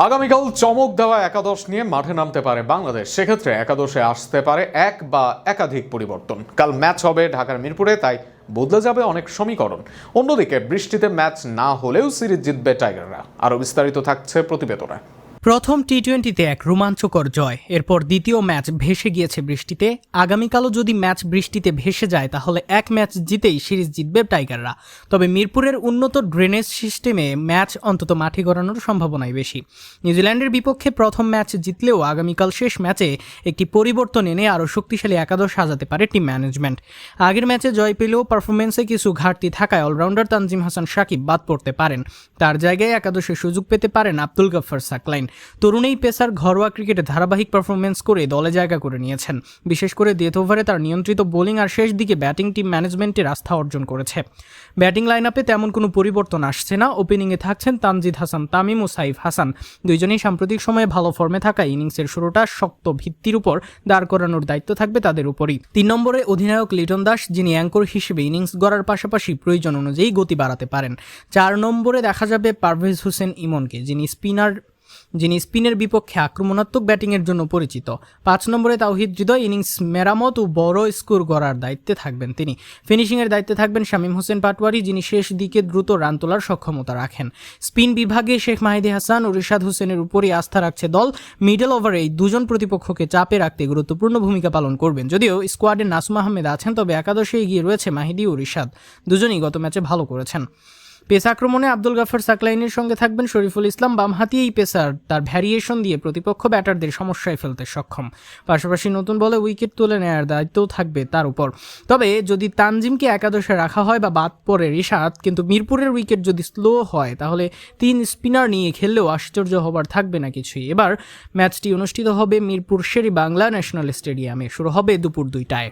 আগামীকাল চমক দেওয়া একাদশ নিয়ে মাঠে নামতে পারে বাংলাদেশ। সেক্ষেত্রে একাদশে আসতে পারে এক বা একাধিক পরিবর্তন। কাল ম্যাচ হবে ঢাকার মিরপুরে, তাই বদলে যাবে অনেক সমীকরণ। অন্যদিকে বৃষ্টিতে ম্যাচ না হলেও সিরিজ জিতবে টাইগাররা। আরও বিস্তারিত থাকছে প্রতিবেদনে। প্রথম টি-20তে এক রোমাঞ্চকর জয়, এরপর দ্বিতীয় ম্যাচ ভেসে গিয়েছে বৃষ্টিতে। আগামীকালও যদি ম্যাচ বৃষ্টিতে ভেসে যায় তাহলে এক ম্যাচ জিতেই সিরিজ জিতবে টাইগাররা। তবে মিরপুরের উন্নত ড্রেনেজ সিস্টেমে ম্যাচ অন্তত মাঠে গড়ানোর সম্ভাবনাই বেশি। নিউজিল্যান্ডের বিপক্ষে প্রথম ম্যাচ জিতলেও আগামীকাল শেষ ম্যাচে একটি পরিবর্তন এনে আরও শক্তিশালী একাদশ সাজাতে পারে টিম ম্যানেজমেন্ট। আগের ম্যাচে জয় পেলেও পারফরমেন্সে কিছু ঘাটতি থাকায় অলরাউন্ডার তানজিম হাসান সাকিব বাদ পড়তে পারেন। তার জায়গায় একাদশে সুযোগ পেতে পারেন আব্দুল গফফার সাকলাইন। তরুণ এই পেসার ঘরোয়া ক্রিকেটে ধারাবাহিক পারফরমেন্স করে দলে জায়গা করে নিয়েছেন। বিশেষ করে ডেথ ওভারে তার নিয়ন্ত্রিত বোলিং আর শেষ দিকে ব্যাটিং টিম ম্যানেজমেন্টের আস্থা অর্জন করেছে। ব্যাটিং লাইন আপে তেমন কোনো পরিবর্তন আসছে না। ওপেনিংয়ে থাকছেন তানজিদ হাসান তামিম ও সাইফ হাসান। দুইজনেই সাম্প্রতিক সময়ে ভালো ফর্মে থাকা ইনিংসের শুরুটা শক্ত ভিত্তির উপর দাঁড় করানোর দায়িত্ব থাকবে তাদের উপরই। 3 নম্বরে অধিনায়ক লিটন দাস, যিনি অ্যাঙ্কর হিসেবে ইনিংস গড়ার পাশাপাশি প্রয়োজন অনুযায়ী গতি বাড়াতে পারেন। 4 নম্বরে দেখা যাবে পারভেজ হোসেন ইমনকে, যিনি স্পিনের বিপক্ষে আক্রমণাত্মক ব্যাটিংয়ের জন্য পরিচিত। 5 নম্বরে তাওহিদ হৃদয় ইনিংস মেরামত ও বড় স্কোর গড়ার দায়িত্বে থাকবেন তিনি। ফিনিশিংয়ের দায়িত্বে থাকবেন শামীম হোসেন পাটোয়ারি, যিনি শেষ দিকে দ্রুত রান তোলার সক্ষমতা রাখেন। স্পিন বিভাগে শেখ মাহিদি হাসান ও রিশাদ হোসেনের উপরই আস্থা রাখছে দল। মিডল ওভারে এই দুজন প্রতিপক্ষকে চাপে রাখতে গুরুত্বপূর্ণ ভূমিকা পালন করবেন। যদিও স্কোয়াডে নাসুম আহমেদ আছেন, তবে একাদশে এগিয়ে রয়েছে মাহিদি ও রিশাদ। দুজনই গত ম্যাচে ভালো করেছেন। পেস আক্রমণে আব্দুল গফফার সাকলাইনের সঙ্গে থাকবেন শরীফুল ইসলাম। বামহাতি এই পেসার তার ভ্যারিয়েশন দিয়ে প্রতিপক্ষ ব্যাটারদের সমস্যায় ফেলতে সক্ষম। পাশাপাশি নতুন বলে উইকেট তুলে নেওয়ার দায়িত্বও থাকবে তার উপর। তবে যদি তানজিমকে একাদশে রাখা হয় বা বাদ পড়ে রিশাদ, কিন্তু মিরপুরের উইকেট যদি স্লো হয় তাহলে 3 স্পিনার নিয়ে খেললেও আশ্চর্য হবার থাকবে না কিছুই। এবার ম্যাচটি অনুষ্ঠিত হবে মিরপুর শের-ই-বাংলা ন্যাশনাল স্টেডিয়ামে। শুরু হবে দুপুর 2টায়।